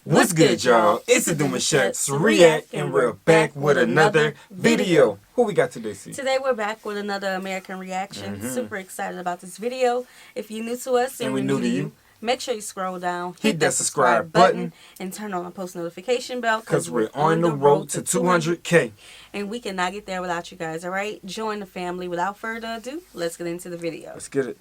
What's good, y'all? It's the Demouchets REACT, and we're back with another video. Who we got today, C? Today we're back with another American reaction. Super excited about this video. If you're new to us and we're new to you, make sure you scroll down, hit that subscribe button, and turn on the post notification bell because we're on the road to 200K. And we cannot get there without you guys, alright? Join the family. Without further ado, let's get into the video. Let's get it.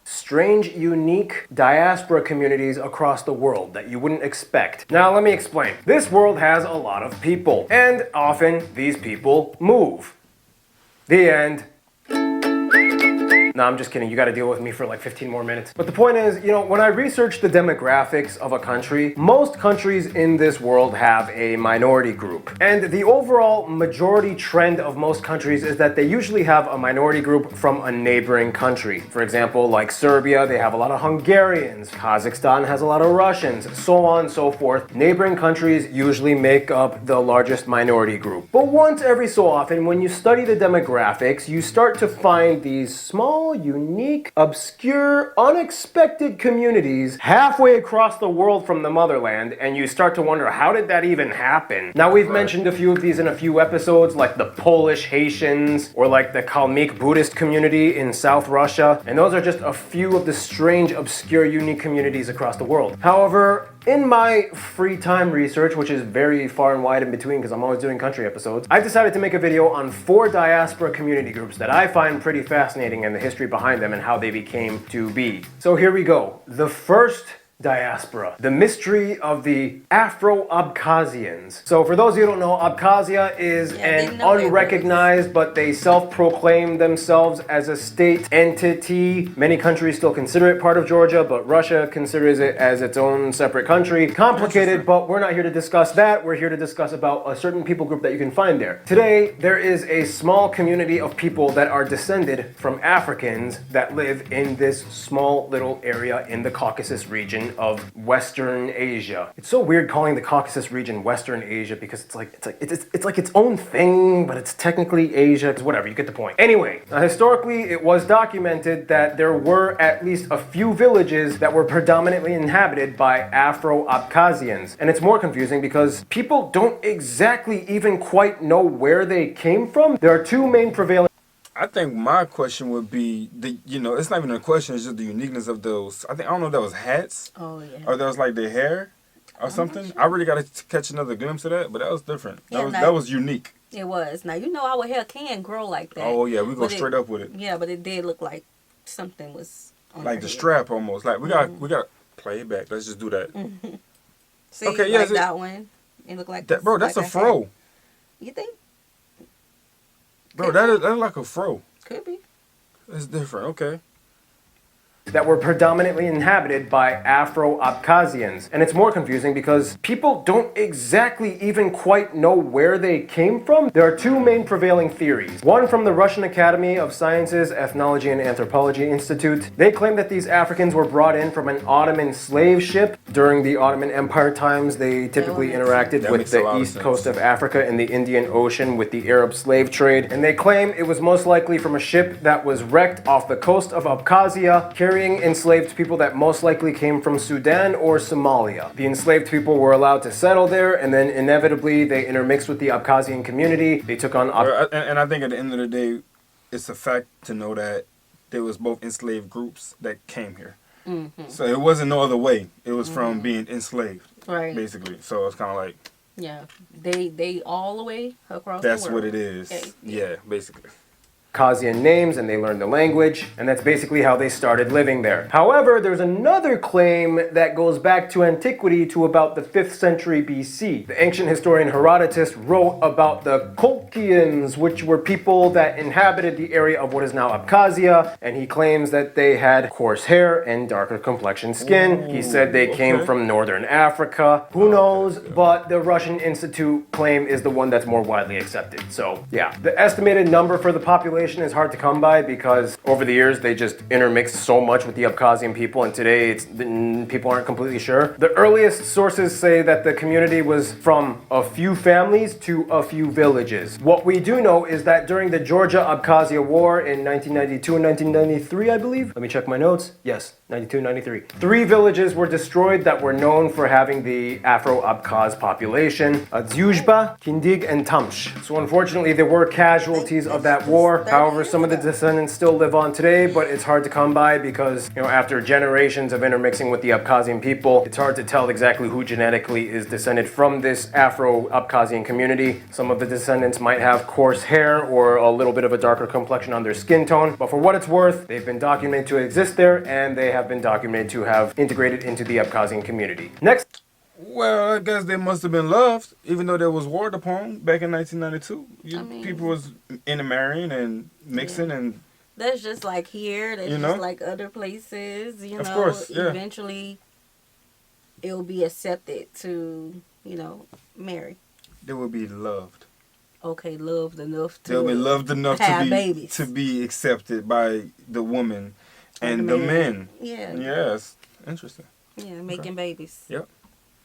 Strange, unique diaspora communities across the world that you wouldn't expect. Now let me explain. This world has a lot of people, and often these people move. The end. No, I'm just kidding. You gotta deal with me for like 15 more minutes. But the point is, you know, when I research the demographics of a country, most countries in this world have a minority group. And the overall majority trend of most countries is that they usually have a minority group from a neighboring country. For example, like Serbia, they have a lot of Hungarians. Kazakhstan has a lot of Russians, so on and so forth. Neighboring countries usually make up the largest minority group. But once every so often, when you study the demographics, you start to find these small, unique, obscure, unexpected communities halfway across the world from the motherland, and you start to wonder, how did that even happen? Now, we've mentioned a few of these in a few episodes, like the Polish Haitians, or like the Kalmyk Buddhist community in South Russia, and those are just a few of the strange, obscure, unique communities across the world. However, in my free time research, which is very far and wide in between because I'm always doing country episodes, I decided to make a video on 4 diaspora community groups that I find pretty fascinating and the history behind them and how they became to be. So here we go. The first diaspora, the mystery of the Afro-Abkhazians. So for those of you who don't know, Abkhazia is an unrecognized, but they self-proclaim themselves as a state entity. Many countries still consider it part of Georgia, but Russia considers it as its own separate country. Complicated, but we're not here to discuss that. We're here to discuss about a certain people group that you can find there. Today, there is a small community of people that are descended from Africans that live in this small little area in the Caucasus region of Western Asia. It's so weird calling the Caucasus region Western Asia because it's like its own thing, but it's technically Asia. It's whatever, you get the point. Anyway, historically it was documented that there were at least a few villages that were predominantly inhabited by Afro-Abkhazians. And it's more confusing because people don't exactly even quite know where they came from. There are 2 main prevailing. I think my question would be, it's not even a question, it's just the uniqueness of those. I don't know if that was hats. Oh, yeah. Or that was like their hair or something. Sure. I really got to catch another glimpse of that, but that was different. Yeah, that was unique. It was. Now, you know our hair can grow like that. Oh, yeah, we go straight up with it. Yeah, but it did look like something was on like the head. Strap almost. Like, we got to play it back. Let's just do that. See, okay, yeah, like that one. It looked like that, bro, that's like a fro. Hair. You think? Bro, that's like a fro. Could be. It's different, okay. That were predominantly inhabited by Afro-Abkhazians. And it's more confusing because people don't exactly even quite know where they came from. There are 2 main prevailing theories. One from the Russian Academy of Sciences, Ethnology and Anthropology Institute. They claim that these Africans were brought in from an Ottoman slave ship. During the Ottoman Empire times, they typically interacted with the east coast of Africa and the Indian Ocean with the Arab slave trade. And they claim it was most likely from a ship that was wrecked off the coast of Abkhazia, carrying enslaved people that most likely came from Sudan or Somalia. The enslaved people were allowed to settle there, and then inevitably they intermixed with the Abkhazian community. They took on... and I think at the end of the day, it's a fact to know that there was both enslaved groups that came here. So it wasn't no other way. It was from being enslaved, right? Basically. So it's kind of like... Yeah, they all the way across the world. That's what it is. Okay. Yeah, basically. Abkhazian names, and they learned the language, and that's basically how they started living there. However, there's another claim that goes back to antiquity to about the 5th century BC. The ancient historian Herodotus wrote about the Colchians, which were people that inhabited the area of what is now Abkhazia, and he claims that they had coarse hair and darker complexioned skin. He said they came from northern Africa. Who knows? But the Russian Institute claim is the one that's more widely accepted. So, yeah. The estimated number for the population is hard to come by because over the years they just intermixed so much with the Abkhazian people, and today people aren't completely sure. The earliest sources say that the community was from a few families to a few villages. What we do know is that during the Georgia-Abkhazia War in 1992 and 1993, I believe. Let me check my notes. Yes. 92, 93. 3 villages were destroyed that were known for having the Afro-Abkhaz population. Zyuzhba, Kindig, and Tamsh. So unfortunately, there were casualties of that war. However, some of the descendants still live on today, but it's hard to come by because, you know, after generations of intermixing with the Abkhazian people, it's hard to tell exactly who genetically is descended from this Afro-Abkhazian community. Some of the descendants might have coarse hair or a little bit of a darker complexion on their skin tone, but for what it's worth, they've been documented to exist there, and they have been documented to have integrated into the Abkhazian community. Next. Well, I guess they must have been loved, even though there was warred upon back in 1992. People was intermarrying and mixing, and that's just like here. That's just like other places. You know, of course, eventually it'll be accepted to, you know, marry. They will be loved. Okay, loved enough to. They'll be loved enough to be accepted by the woman and the men. Yeah. Yes. Interesting. Yeah, making babies. Yep.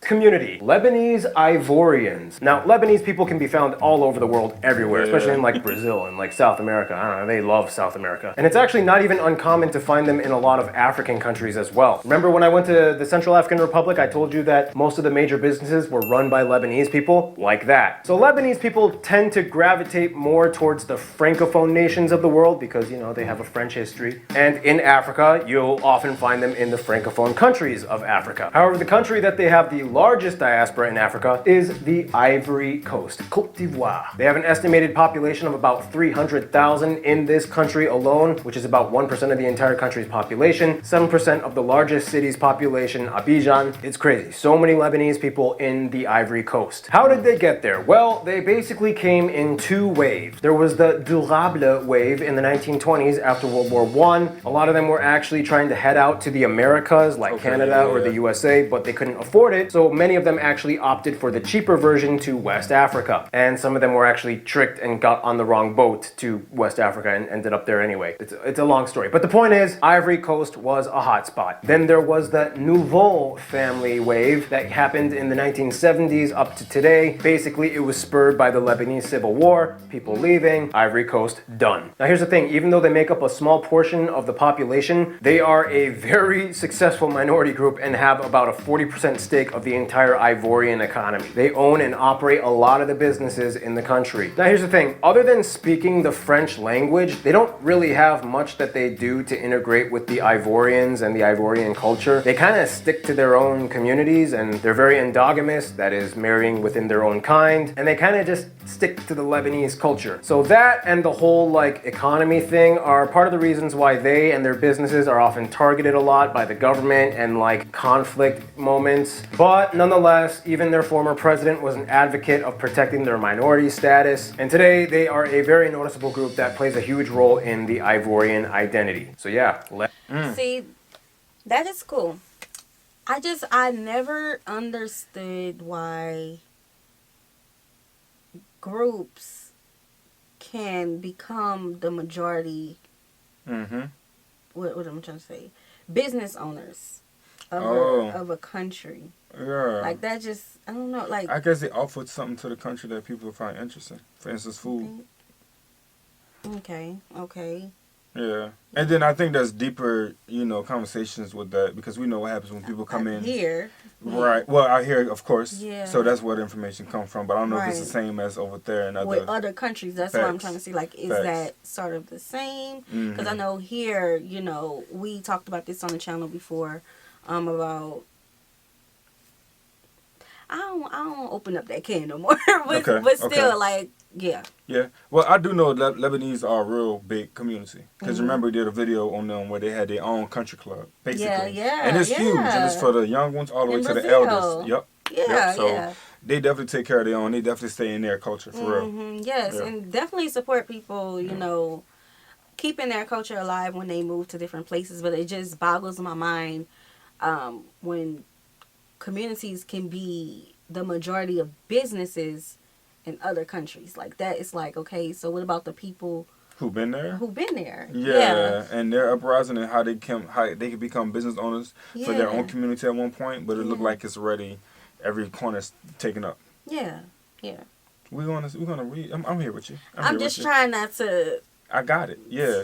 Community. Lebanese Ivorians. Now, Lebanese people can be found all over the world, everywhere, especially in like Brazil and like South America. I don't know, they love South America. And it's actually not even uncommon to find them in a lot of African countries as well. Remember when I went to the Central African Republic, I told you that most of the major businesses were run by Lebanese people? Like that. So Lebanese people tend to gravitate more towards the Francophone nations of the world because, you know, they have a French history. And in Africa, you'll often find them in the Francophone countries of Africa. However, the country that they have the largest diaspora in Africa is the Ivory Coast, Côte d'Ivoire. They have an estimated population of about 300,000 in this country alone, which is about 1% of the entire country's population, 7% of the largest city's population, Abidjan. It's crazy. So many Lebanese people in the Ivory Coast. How did they get there? Well, they basically came in 2 waves. There was the Durable wave in the 1920s after World War I. A lot of them were actually trying to head out to the Americas, like Canada or the USA, but they couldn't afford it. So many of them actually opted for the cheaper version to West Africa. And some of them were actually tricked and got on the wrong boat to West Africa and ended up there anyway. It's a long story. But the point is, Ivory Coast was a hotspot. Then there was the Nouveau family wave that happened in the 1970s up to today. Basically, it was spurred by the Lebanese Civil War, people leaving, Ivory Coast done. Now here's the thing, even though they make up a small portion of the population, they are a very successful minority group and have about a 40% stake of the entire Ivorian economy. They own and operate a lot of the businesses in the country. Now here's the thing, other than speaking the French language, they don't really have much that they do to integrate with the Ivorians and the Ivorian culture. They kind of stick to their own communities and they're very endogamous, that is marrying within their own kind, and they kind of just stick to the Lebanese culture. So that and the whole like economy thing are part of the reasons why they and their businesses are often targeted a lot by the government and like conflict moments. But nonetheless, even their former president was an advocate of protecting their minority status. And today they are a very noticeable group that plays a huge role in the Ivorian identity. So yeah. See, that is cool. I never understood why groups can become the majority. What am I trying to say? Business owners of a country. Yeah. Like that just, I don't know, like. I guess they offered something to the country that people find interesting. For instance, food. Okay. Yeah. And then I think there's deeper, you know, conversations with that because we know what happens when people come in. Here. Right. Well, out here, of course. Yeah. So that's where the information comes from. But I don't know if it's the same as over there in other... With other countries. That's what I'm trying to see. Like, is that sort of the same? Because I know here, you know, we talked about this on the channel before about... I don't open up that can no more. but still, like, yeah. Yeah. Well, I do know that Lebanese are a real big community. Because remember, we did a video on them where they had their own country club, basically. Yeah. And it's huge. And it's for the young ones all the way to the elders. Yep. Yeah, So they definitely take care of their own. They definitely stay in their culture, for real. Yes, and definitely support people, you know, keeping their culture alive when they move to different places. But it just boggles my mind when communities can be the majority of businesses in other countries. Like that, it's like, okay, so what about the people who've been there? Yeah. And their uprising and how they can become business owners for their own community at one point, but it looked like it's already every corner's taken up. Yeah. We're gonna read. I'm here with you. I'm just trying not to. I got it. Yeah.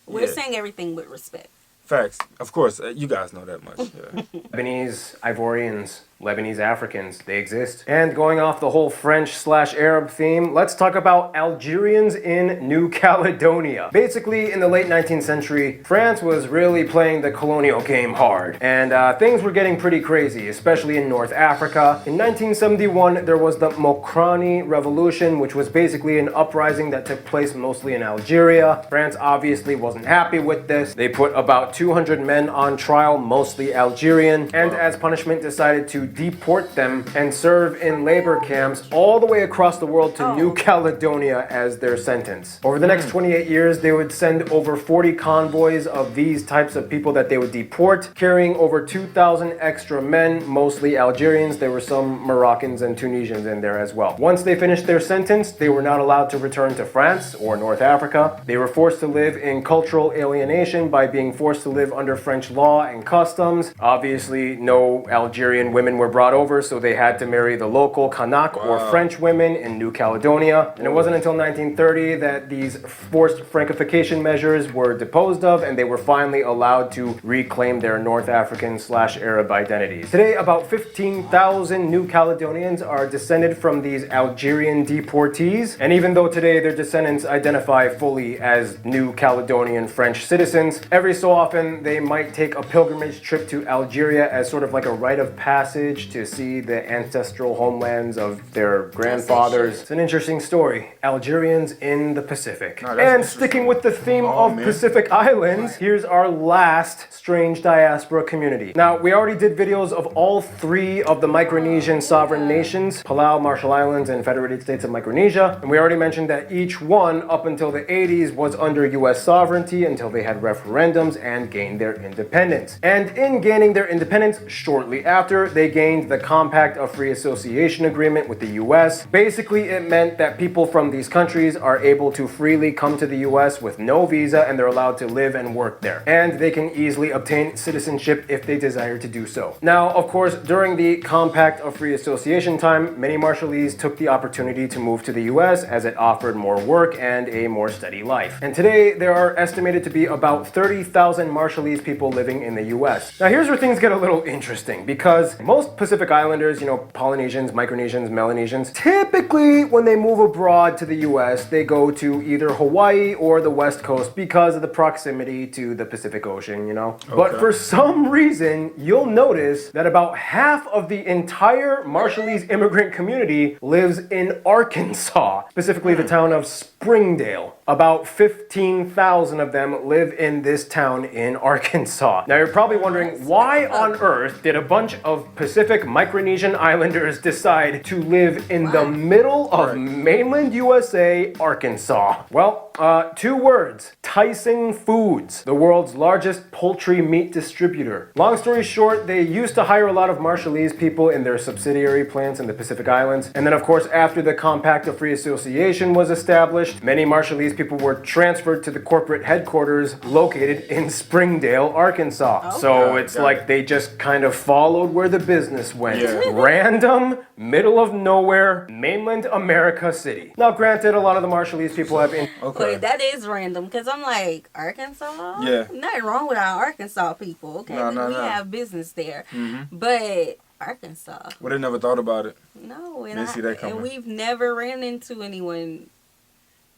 We're saying everything with respect. Facts. Of course, you guys know that much. Yeah. Lebanese, Ivorians, Lebanese Africans, they exist. And going off the whole French/Arab theme, let's talk about Algerians in New Caledonia. Basically, in the late 19th century, France was really playing the colonial game hard. And things were getting pretty crazy, especially in North Africa. In 1971, there was the Mokrani Revolution, which was basically an uprising that took place mostly in Algeria. France obviously wasn't happy with this. They put about 200 men on trial, mostly Algerian, and as punishment decided to deport them and serve in labor camps all the way across the world to New Caledonia as their sentence. Over the next 28 years, they would send over 40 convoys of these types of people that they would deport, carrying over 2,000 extra men, mostly Algerians. There were some Moroccans and Tunisians in there as well. Once they finished their sentence, they were not allowed to return to France or North Africa. They were forced to live in cultural alienation by being forced to live under French law and customs. Obviously, no Algerian women were brought over, so they had to marry the local Kanak or French women in New Caledonia. And it wasn't until 1930 that these forced Francification measures were disposed of and they were finally allowed to reclaim their North African/Arab identities. Today, about 15,000 New Caledonians are descended from these Algerian deportees. And even though today their descendants identify fully as New Caledonian French citizens, every so often they might take a pilgrimage trip to Algeria as sort of like a rite of passage to see the ancestral homelands of their grandfathers. It's an interesting story. Algerians in the Pacific. And sticking with the theme of Pacific Islands, here's our last strange diaspora community. Now, we already did videos of all three of the Micronesian sovereign nations, Palau, Marshall Islands, and Federated States of Micronesia. And we already mentioned that each one, up until the 80s, was under US sovereignty until they had referendums and gained their independence. And in gaining their independence, shortly after, they gained the Compact of Free Association Agreement with the US. Basically, it meant that people from these countries are able to freely come to the US with no visa, and they're allowed to live and work there. And they can easily obtain citizenship if they desire to do so. Now, of course, during the Compact of Free Association time, many Marshallese took the opportunity to move to the US as it offered more work and a more steady life. And today, there are estimated to be about 30,000 Marshallese people living in the US. Now, here's where things get a little interesting, because most Pacific Islanders, you know, Polynesians, Micronesians, Melanesians, typically when they move abroad to the US, they go to either Hawaii or the West Coast because of the proximity to the Pacific Ocean, you know? Okay. But for some reason, you'll notice that about half of the entire Marshallese immigrant community lives in Arkansas, specifically the town of Springdale. About 15,000 of them live in this town in Arkansas. Now, you're probably wondering, why on earth did a bunch of Pacific Micronesian Islanders decide to live in the middle of mainland USA, Arkansas? Well, two words: Tyson Foods, the world's largest poultry meat distributor. Long story short, they used to hire a lot of Marshallese people in their subsidiary plants in the Pacific Islands. And then, of course, after the Compact of Free Association was established, many Marshallese people were transferred to the corporate headquarters located in Springdale, Arkansas. Okay. So it's like they just kind of followed where the business went. Yeah. Random, middle of nowhere, mainland America city. Now, granted, a lot of the Marshallese people have... Wait, that is random, because I'm like, Arkansas? Yeah. Nothing wrong with our Arkansas people, okay? We have business there. But... Arkansas. Well, they never thought about it. No, and didn't see that coming. And we've never ran into anyone.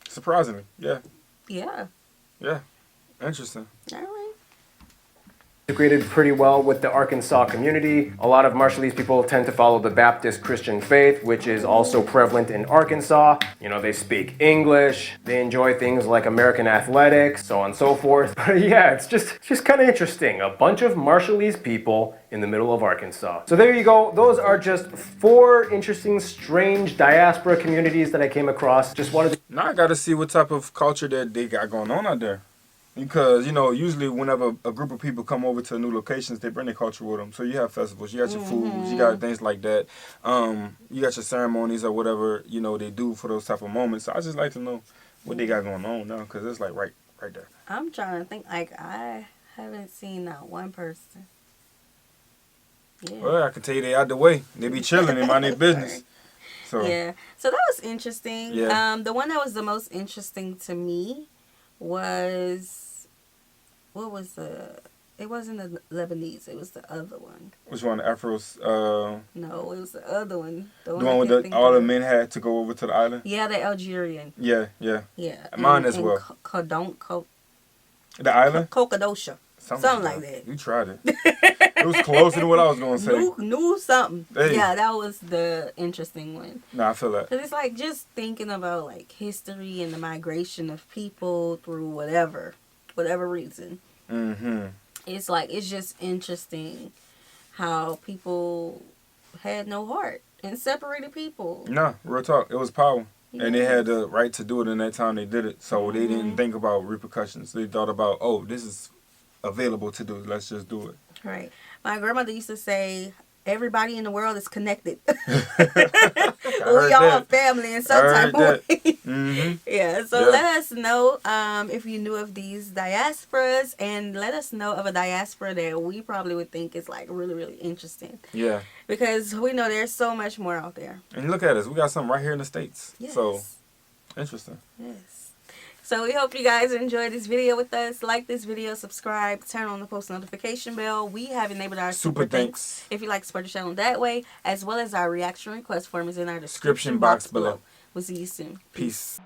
Surprisingly, yeah. Yeah. Yeah. Interesting. All right. Integrated pretty well with the Arkansas community. A lot of Marshallese people tend to follow the Baptist Christian faith, which is also prevalent in Arkansas. You know, they speak English, they enjoy things like American athletics, so on and so forth. But yeah, it's just kind of interesting. A bunch of Marshallese people in the middle of Arkansas. So there you go. Those are just 4 interesting, strange diaspora communities that I came across. Just wanted to... Now I got to see what type of culture that they got going on out there. Because, you know, usually whenever a group of people come over to new locations, they bring their culture with them. So you have festivals, you got your foods, you got things like that. You got your ceremonies or whatever, you know, they do for those type of moments. So I just like to know what they got going on now, because it's like right there. I'm trying to think, like, I haven't seen not one person. Yeah. Well, I can tell you they out the way. They be chilling, they mind their business. So yeah. So that was interesting. Yeah. The one that was the most interesting to me was... What was the It wasn't the Lebanese. It was the other one. Which one? Afro's. No, it was the other one. The one with all the men had to go over to the island. Yeah, the Algerian. Yeah. And Mine as well. The island. Cocadosha. Something like that. You tried it. It was closer to what I was going to say. Knew something. Hey. Yeah, that was the interesting one. Nah, I feel that. Cause it's like just thinking about like history and the migration of people through whatever reason. Mm-hmm. It's like, it's just interesting how people had no heart and separated people. Nah, real talk. It was power. Yes. And they had the right to do it in that time they did it. So they didn't think about repercussions. They thought about, oh, this is available to do. Let's just do it. Right. My grandmother used to say, everybody in the world is connected. We all family in some type of way. Mm-hmm. Yeah, so let us know if you knew of these diasporas, and let us know of a diaspora that we probably would think is like really, really interesting. Yeah. Because we know there's so much more out there. And look at us. We got something right here in the States. Yes. So, interesting. Yes. So we hope you guys enjoyed this video with us. Like this video, subscribe, turn on the post notification bell. We have enabled our super thanks if you like to support the channel that way, as well as our reaction request form is in our description box below. We'll see you soon. Peace.